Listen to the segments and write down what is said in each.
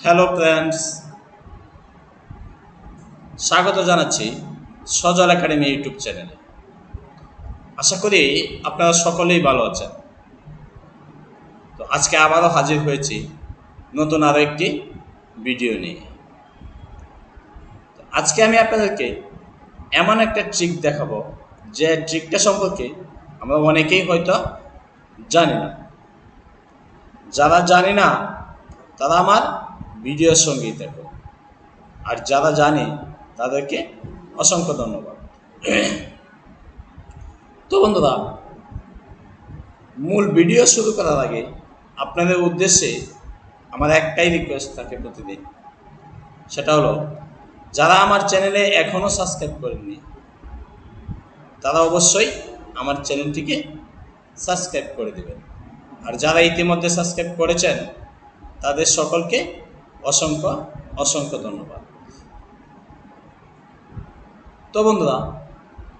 Hello friends, স্বাগত জানাচ্ছি সজল academy YouTube চ্যানেলে। আশা করি আপনারা সকলেই ভালো আছেন। তো আজকে আবারও হাজির হয়েছি নতুন আরও একটি ভিডিও নিয়ে। আজকে আমি আপনাদেরকে এমন একটা ট্রিক দেখাবো যে ট্রিকটা সম্পর্কে আমরা অনেকেই হয়তো জানি না। যারা জানি না তারা আমার ভিডিওর সঙ্গেই দেখো, আর যারা জানি তাদেরকে অসংখ্য ধন্যবাদ। তো বন্ধুরা, মূল ভিডিও শুরু করার আগে আপনাদের উদ্দেশ্যে আমার একটাই রিকোয়েস্ট থাকে প্রতিদিন, সেটা হলো যারা আমার চ্যানেলে এখনও সাবস্ক্রাইব করেননি তারা অবশ্যই আমার চ্যানেলটিকে সাবস্ক্রাইব করে দেবেন, আর যারা ইতিমধ্যে সাবস্ক্রাইব করেছেন তাদের সকলকে অসংখ্য অসংখ্য ধন্যবাদ। তো বন্ধুরা,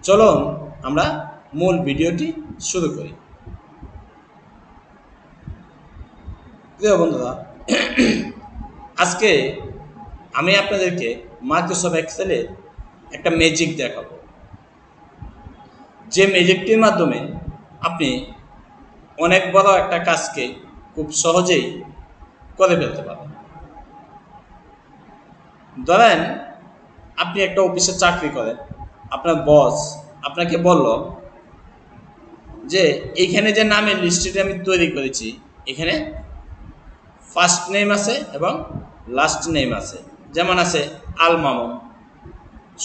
চলুন আমরা মূল ভিডিওটি শুরু করি। প্রিয় বন্ধুরা, আজকে আমি আপনাদেরকে মাইক্রোসফট এক্সেলের একটা ম্যাজিক দেখাবো, যে ম্যাজিকটির মাধ্যমে আপনি অনেক বড় একটা কাজকে খুব সহজেই করে ফেলতে পারেন। ধরেন আপনি একটা অফিসে চাকরি করেন, আপনার বস আপনাকে বলল যে এইখানে যে নামের লিস্টটি আমি তৈরি করেছি, এখানে ফার্স্ট নেম আছে এবং লাস্ট নেম আছে, যেমন আছে আল মামুন,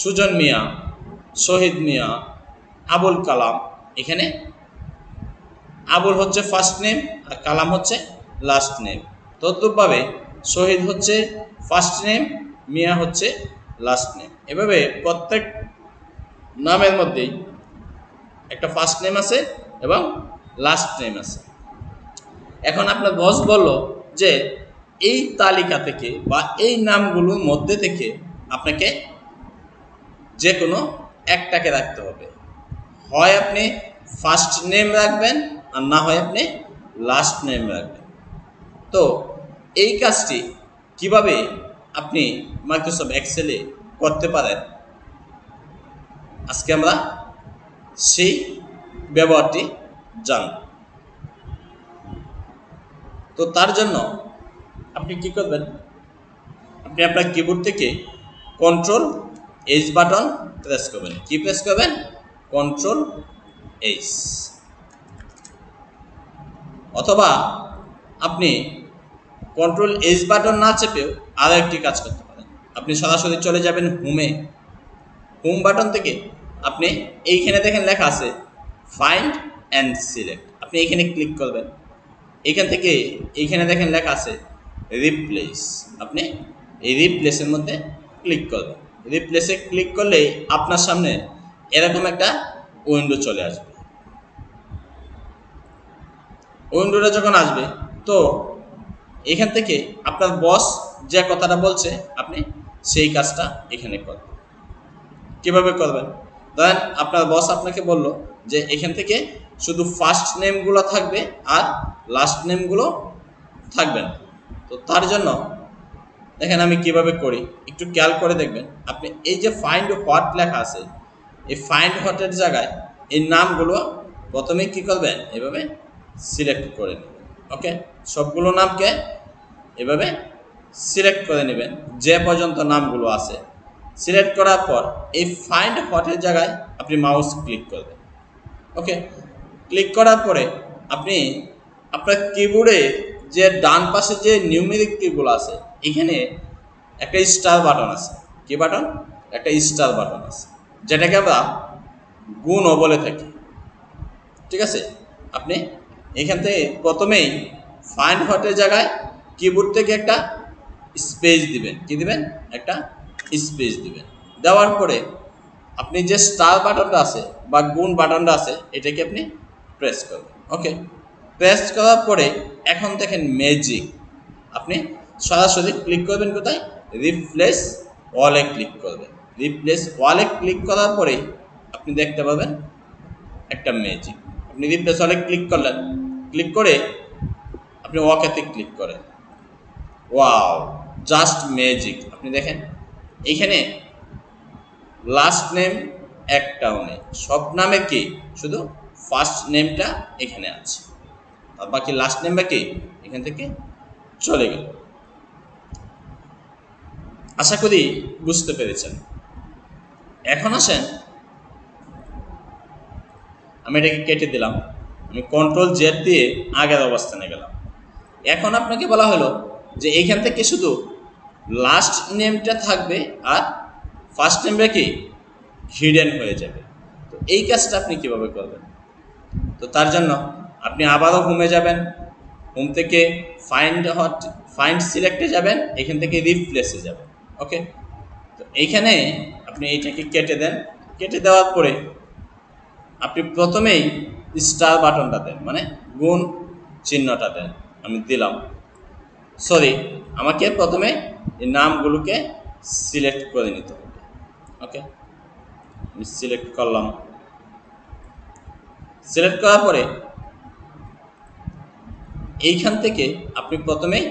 সুজন মিয়া, শহীদ মিয়া, আবুল কালাম। এখানে আবুল হচ্ছে ফার্স্ট নেম আর কালাম হচ্ছে লাস্ট নেম। তদ্রূপভাবে শহীদ হচ্ছে ফার্স্ট নেম, মিয়া হচ্ছে লাস্ট নেম। এভাবে প্রত্যেক নামের মধ্যেই একটা ফার্স্ট নেম আছে এবং লাস্ট নেম আছে। এখন আপনার বস বলল যে এই তালিকা থেকে বা এই নামগুলোর মধ্যে থেকে আপনাকে যে কোনো একটাকে রাখতে হবে, হয় আপনি ফার্স্ট নেম রাখবেন আর না হয় আপনি লাস্ট নেম রাখবেন। তো এই কাজটি কিভাবে আপনি মাইক্রোসফট এক্সেলে করতে পারেন, আজকে আমরা সেই ব্যবহারটি জানব। তো তার জন্য আপনি কি করবেন, আপনি আপনার কিবোর্ড থেকে কন্ট্রোল এইচ বাটন প্রেস করবেন। কি প্রেস করবেন? Control H. অথবা আপনি কন্ট্রোল এইচ বাটন না চেপেও আরও একটি কাজ করতে পারেন। আপনি সরাসরি চলে যাবেন হোমে। হোম বাটন থেকে আপনি এইখানে দেখেন লেখা আছে ফাইন্ড অ্যান্ড সিলেক্ট, আপনি এইখানে ক্লিক করবেন। এইখান থেকে এইখানে দেখেন লেখা আছে রিপ্লেস, আপনি এই রিপ্লেসের মধ্যে ক্লিক করবেন। রিপ্লেসে ক্লিক করলে আপনার সামনে এরকম একটা উইন্ডো চলে আসবে। উইন্ডোটা যখন আসবে তো এখান থেকে আপনার বস যে কথাটা বলছে আপনি সেই কাজটা এখানে করবেন। কীভাবে করবেন? ধরেন আপনার বস আপনাকে বলল যে এখান থেকে শুধু ফার্স্ট নেমগুলো থাকবে আর লাস্ট নেমগুলো থাকবে না। তো তার জন্য দেখেন আমি কিভাবে করি, একটু খেয়াল করে দেখবেন। আপনি এই যে ফাইন্ড হোয়াট লেখা আছে, এই ফাইন্ড হোয়াটের জায়গায় এই নামগুলো প্রথমেই কী করবেন, এভাবে সিলেক্ট করে নেবেন। ওকে, সবগুলো নামকে এভাবে সিলেক্ট করে নেবেন যে পর্যন্ত নামগুলো আছে। সিলেক্ট করার পর এই ফাইন্ড হোয়াটের জায়গায় আপনি মাউস ক্লিক করবেন। ওকে, ক্লিক করার পরে আপনি আপনার কিবোর্ডে যে ডান পাশে যে নিউমেরিক কিগুলো আছে, এখানে একটা স্টার বাটন আছে। কি বাটন? একটা স্টার বাটন আছে, যেটাকে আমরা গুণও বলে থাকি। ঠিক আছে, আপনি এখান থেকে প্রথমেই ফাইন্ড হোয়াটের জায়গায় কিবোর্ড থেকে একটা স্পেস দিবেন। কি দিবেন? একটা স্পেস দিবেন। দেওয়ার পরে আপনি যে স্টার বাটনটা আছে বা গুণ বাটনটা আছে, এটাকে আপনি প্রেস করবেন। ওকে, প্রেস করার পরে এখন দেখেন ম্যাজিক, আপনি সরাসরি ক্লিক করবেন কোথায়? রিপ্লেস ওয়ালে ক্লিক করবেন। রিপ্লেস ওয়ালে ক্লিক করার পরেই আপনি দেখতে পাবেন একটা ম্যাজিক। আপনি রিপ্লেস ওয়ালে ক্লিক করলেন, ক্লিক করে আপনি ওকেতে ক্লিক করেন। Wow, just magic. আপনি দেখেন এইখানে লাস্ট নেম একটাও নেই, সব নামের কি শুধু ফার্স্ট নেমটা এখানে আছে, আর বাকি লাস্ট নেম বা কি এখান থেকে চলে গেল। আশা করি বুঝতে পেরেছেন। এখন আসেন, আমি এটাকে কেটে দিলাম, আমি কন্ট্রোল জেড দিয়ে আগের অবস্থানে গেলাম। এখন আপনাকে বলা হলো যে এইখান থেকে শুধু লাস্ট নেমটা থাকবে আর ফার্স্ট নেমটা কি হিডেন হয়ে যাবে। তো এই কাজটা আপনি কিভাবে করবেন? তো তার জন্য আপনি আবারও হোমে যাবেন, হোম থেকে ফাইন্ড সিলেক্টে যাবেন, এখান থেকে রিপ্লেসে যাবেন। ওকে, তো এইখানে আপনি এইটাকে কেটে দেন। কেটে দেওয়ার পরে আপনি প্রথমেই স্টার বাটনটা দেন, মানে গুণ চিহ্নটা দেন। আমি দিলাম, সরি, আমাকে প্রথমে এই নামগুলোকে সিলেক্ট করে নিতে হবে। ওকে, আমি সিলেক্ট করলাম। সিলেক্ট করার পরে এইখান থেকে আপনি প্রথমেই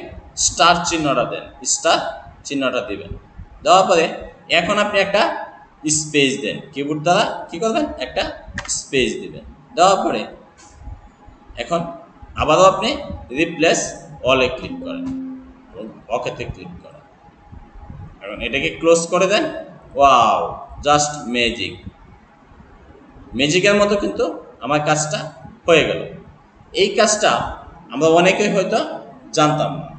স্টার চিহ্নটা দেন, স্টার চিহ্নটা দিবেন। দেওয়ার পরে এখন আপনি একটা স্পেস দেন, কিবোর্ড দ্বারা কি করবেন, একটা স্পেস দিবেন। দেওয়ার পরে এখন আবারও আপনি রিপ্লেস অলে ক্লিক করেন এবং ওকেতে ক্লিক করেন। এখন এটাকে ক্লোজ করে দেন। Wow, just magic. ম্যাজিকের মতো কিন্তু আমার কাজটা হয়ে গেল। এই কাজটা আমরা অনেকেই হয়তো জানতাম না।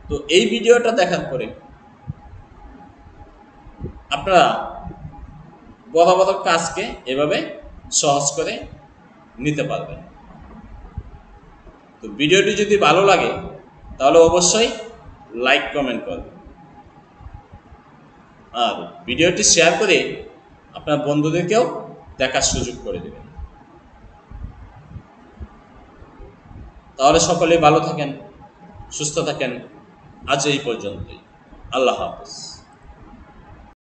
তো এই ভিডিওটা দেখার পরে আপনারা বড় বড় কাজকে এভাবে সহজ করে নিতে পারবেন। তো ভিডিওটি যদি ভালো লাগে তাহলে অবশ্যই লাইক কমেন্ট করবেন, আর ভিডিওটি শেয়ার করে আপনার বন্ধুদেরকেও দেখার সুযোগ করে দেবেন। তাহলে সকলেই ভালো থাকেন, সুস্থ থাকেন। আজ এই পর্যন্তই। আল্লাহ হাফেজ।